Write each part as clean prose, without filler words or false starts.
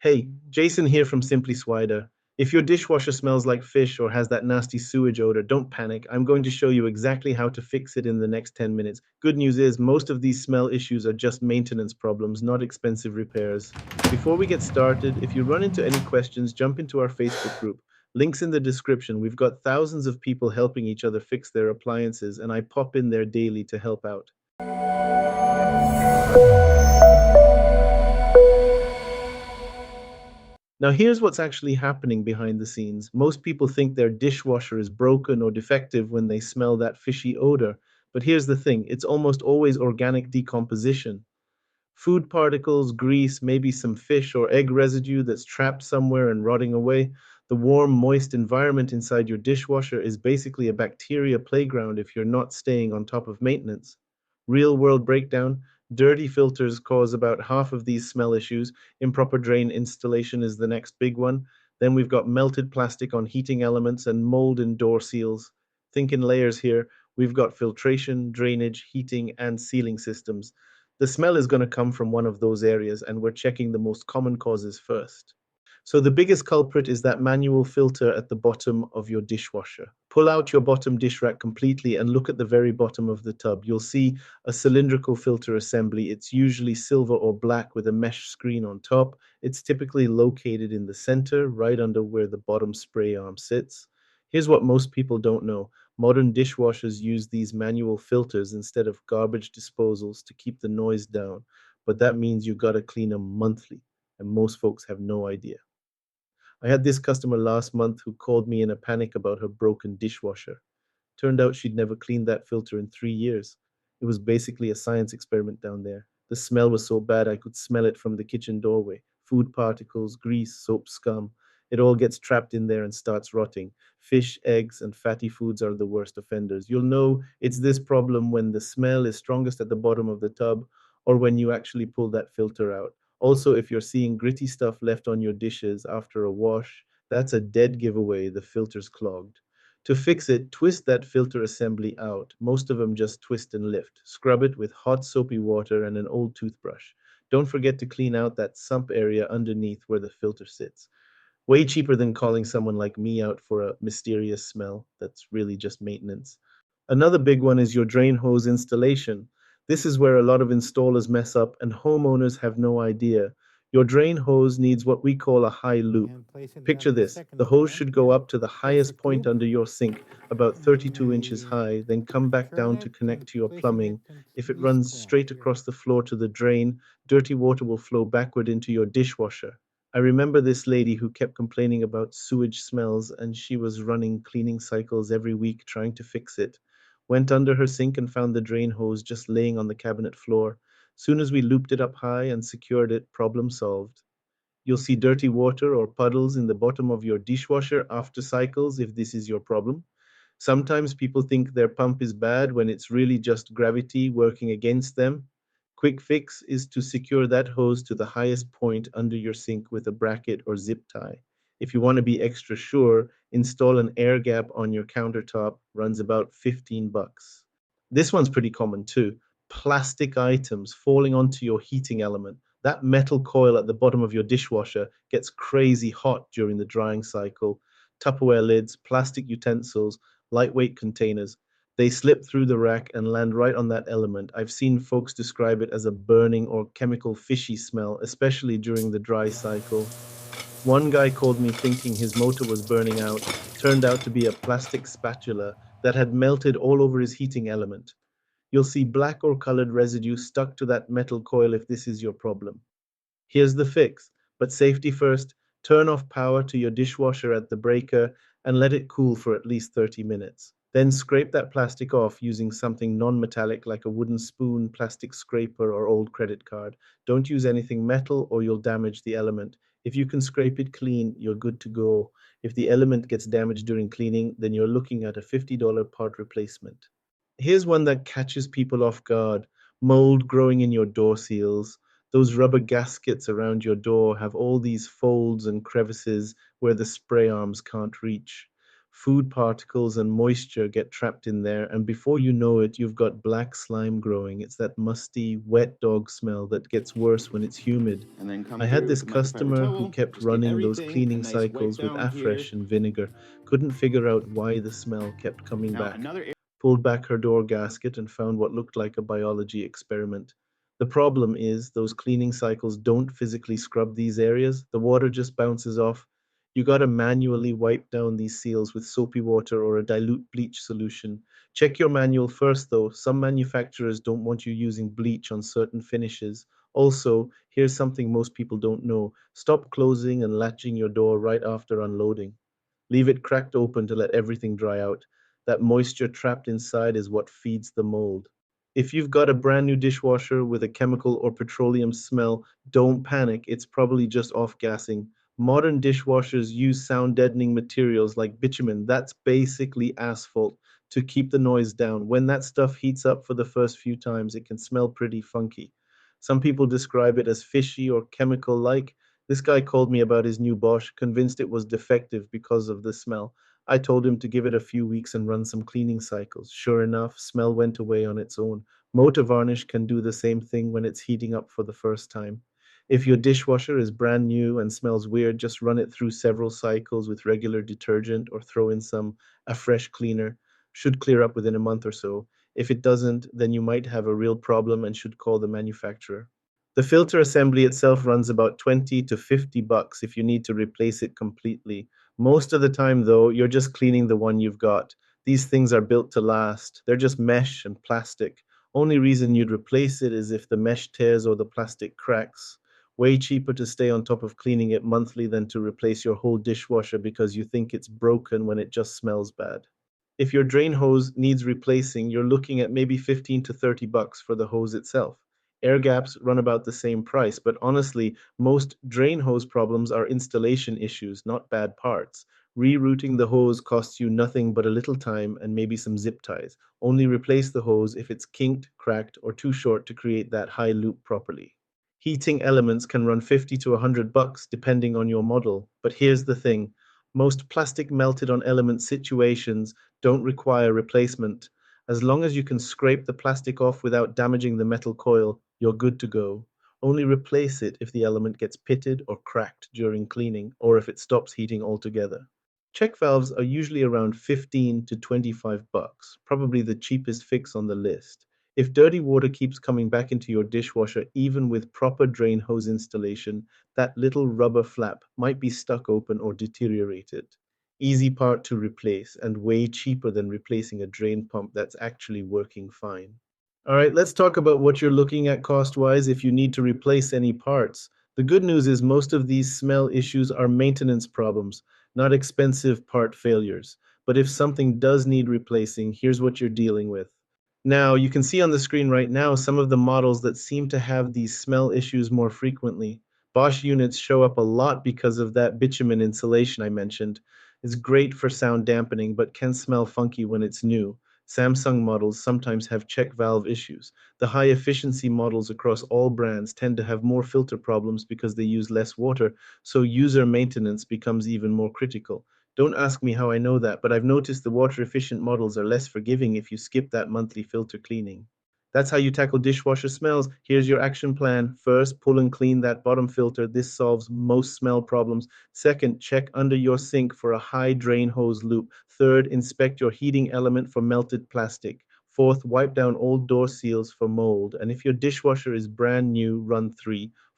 Hey, Jason here from Simply Swider. If your dishwasher smells like fish or has that nasty sewage odor, don't panic. I'm going to show you exactly how to fix it in the next 10 minutes. Good news is, most of these smell issues are just maintenance problems, not expensive repairs. Before we get started, if you run into any questions, jump into our Facebook group. Links in the description. We've got thousands of people helping each other fix their appliances, and I pop in there daily to help out. Now, here's what's actually happening behind the scenes. Most people think their dishwasher is broken or defective when they smell that fishy odor. But here's the thing, it's almost always organic decomposition. Food particles, grease, maybe some fish or egg residue that's trapped somewhere and rotting away. The warm, moist environment inside your dishwasher is basically a bacteria playground if you're not staying on top of maintenance. Real world breakdown: dirty filters cause about half of these smell issues. Improper drain installation is the next big one. Then we've got melted plastic on heating elements and mold in door seals. Think in layers here. We've got filtration, drainage, heating, and sealing systems. The smell is going to come from one of those areas, and we're checking the most common causes first. So, the biggest culprit is that manual filter at the bottom of your dishwasher. Pull out your bottom dish rack completely and look at the very bottom of the tub. You'll see a cylindrical filter assembly. It's usually silver or black with a mesh screen on top. It's typically located in the center, right under where the bottom spray arm sits. Here's what most people don't know: modern dishwashers use these manual filters instead of garbage disposals to keep the noise down, but that means you gotta clean them monthly, and most folks have no idea. I had this customer last month who called me in a panic about her broken dishwasher. Turned out she'd never cleaned that filter in 3 years. It was basically a science experiment down there. The smell was so bad I could smell it from the kitchen doorway. Food particles, grease, soap scum. It all gets trapped in there and starts rotting. Fish, eggs, and fatty foods are the worst offenders. You'll know it's this problem when the smell is strongest at the bottom of the tub or when you actually pull that filter out. Also, if you're seeing gritty stuff left on your dishes after a wash, that's a dead giveaway the filter's clogged. To fix it, twist that filter assembly out. Most of them just twist and lift. Scrub it with hot soapy water and an old toothbrush. Don't forget to clean out that sump area underneath where the filter sits. Way cheaper than calling someone like me out for a mysterious smell that's really just maintenance. Another big one is your drain hose installation. This is where a lot of installers mess up and homeowners have no idea. Your drain hose needs what we call a high loop. And place it down Picture in the this: second the hose time. should go up to the highest Basic point loop. under your sink, about And 32 inches high, then come back turn down it to and connect to your placing it plumbing. in If it this runs corner straight here. across the floor to the drain, dirty water will flow backward into your dishwasher. I remember this lady who kept complaining about sewage smells, and she was running cleaning cycles every week trying to fix it. Went under her sink and found the drain hose just laying on the cabinet floor. Soon as we looped it up high and secured it, problem solved. You'll see dirty water or puddles in the bottom of your dishwasher after cycles if this is your problem. Sometimes people think their pump is bad when it's really just gravity working against them. Quick fix is to secure that hose to the highest point under your sink with a bracket or zip tie. If you want to be extra sure, install an air gap on your countertop, runs about 15 bucks. This one's pretty common too. Plastic items falling onto your heating element. That metal coil at the bottom of your dishwasher gets crazy hot during the drying cycle. Tupperware lids, plastic utensils, lightweight containers. They slip through the rack and land right on that element. I've seen folks describe it as a burning or chemical fishy smell, especially during the dry cycle. One guy called me thinking his motor was burning out. Turned out to be a plastic spatula that had melted all over his heating element. You'll see black or colored residue stuck to that metal coil if this is your problem. Here's the fix, but safety first: turn off power to your dishwasher at the breaker and let it cool for at least 30 minutes. Then scrape that plastic off using something non metallic like a wooden spoon, plastic scraper, or old credit card. Don't use anything metal or you'll damage the element. If you can scrape it clean, you're good to go. If the element gets damaged during cleaning, then you're looking at a $50 part replacement. Here's one that catches people off guard: mold growing in your door seals. Those rubber gaskets around your door have all these folds and crevices where the spray arms can't reach. Food particles and moisture get trapped in there, and before you know it, you've got black slime growing. It's that musty, wet dog smell that gets worse when it's humid. And then come I had through with this the microfiber customer who towel. kept Just give running those everything a cleaning nice wipe cycles with down here. afresh and vinegar, couldn't figure out why the smell kept coming Now back. another Pulled back her door gasket and found what looked like a biology experiment. The problem is those cleaning cycles don't physically scrub these areas. The water just bounces off. You got to manually wipe down these seals with soapy water or a dilute bleach solution. Check your manual first though. Some manufacturers don't want you using bleach on certain finishes. Also, here's something most people don't know. Stop closing and latching your door right after unloading. Leave it cracked open to let everything dry out. That moisture trapped inside is what feeds the mold. If you've got a brand new dishwasher with a chemical or petroleum smell, don't panic. It's probably just off gassing. Modern dishwashers use sound deadening materials like bitumen. That's basically asphalt to keep the noise down. When that stuff heats up for the first few times, it can smell pretty funky. Some people describe it as fishy or chemical like. This guy called me about his new Bosch, convinced it was defective because of the smell. I told him to give it a few weeks and run some cleaning cycles. Sure enough, smell went away on its own. Motor varnish can do the same thing when it's heating up for the first time. If your dishwasher is brand new and smells weird, just run it through several cycles with regular detergent or throw in a fresh cleaner. Should clear up within a month or so. If it doesn't, then you might have a real problem and should call the manufacturer. The filter assembly itself runs about 20 to 50 bucks if you need to replace it completely. Most of the time, though, you're just cleaning the one you've got. These things are built to last. They're just mesh and plastic. Only reason you'd replace it is if the mesh tears or the plastic cracks. Way cheaper to stay on top of cleaning it monthly than to replace your whole dishwasher because you think it's broken when it just smells bad. If your drain hose needs replacing, you're looking at maybe 15 to 30 bucks for the hose itself. Air gaps run about the same price, but honestly, most drain hose problems are installation issues, not bad parts. Rerouting the hose costs you nothing but a little time and maybe some zip ties. Only replace the hose if it's kinked, cracked, or too short to create that high loop properly. Heating elements can run 50 to 100 bucks depending on your model, but here's the thing. Most plastic melted on element situations don't require replacement. As long as you can scrape the plastic off without damaging the metal coil, you're good to go. Only replace it if the element gets pitted or cracked during cleaning, or if it stops heating altogether. Check valves are usually around 15 to 25 bucks, probably the cheapest fix on the list. If dirty water keeps coming back into your dishwasher, even with proper drain hose installation, that little rubber flap might be stuck open or deteriorated. Easy part to replace and way cheaper than replacing a drain pump that's actually working fine. All right, let's talk about what you're looking at cost-wise if you need to replace any parts. The good news is most of these smell issues are maintenance problems, not expensive part failures. But if something does need replacing, here's what you're dealing with. Now, you can see on the screen right now some of the models that seem to have these smell issues more frequently. Bosch units show up a lot because of that bitumen insulation I mentioned. It's great for sound dampening, but can smell funky when it's new. Samsung models sometimes have check valve issues. The high efficiency models across all brands tend to have more filter problems because they use less water, so user maintenance becomes even more critical. Don't ask me how I know that, but I've noticed the water efficient models are less forgiving if you skip that monthly filter cleaning. That's how you tackle dishwasher smells. Here's your action plan. First, pull and clean that bottom filter. This solves most smell problems. Second, check under your sink for a high drain hose loop. Third, inspect your heating element for melted plastic. Fourth, wipe down old door seals for mold. And if your dishwasher is brand new, run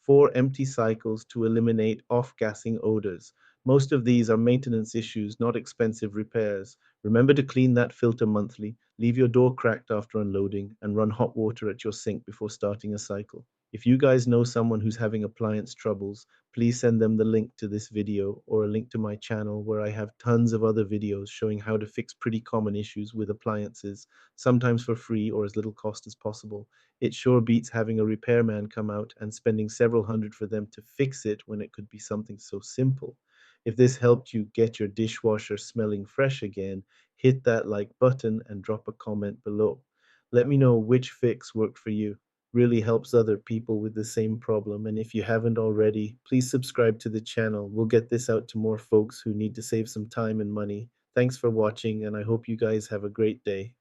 4 empty cycles to eliminate off-gassing odors. Most of these are maintenance issues, not expensive repairs. Remember to clean that filter monthly, leave your door cracked after unloading, and run hot water at your sink before starting a cycle. If you guys know someone who's having appliance troubles, please send them the link to this video or a link to my channel where I have tons of other videos showing how to fix pretty common issues with appliances, sometimes for free or as little cost as possible. It sure beats having a repairman come out and spending several hundred for them to fix it when it could be something so simple. If this helped you get your dishwasher smelling fresh again, hit that like button and drop a comment below. Let me know which fix worked for you. Really helps other people with the same problem. And if you haven't already, please subscribe to the channel. We'll get this out to more folks who need to save some time and money. Thanks for watching, and I hope you guys have a great day.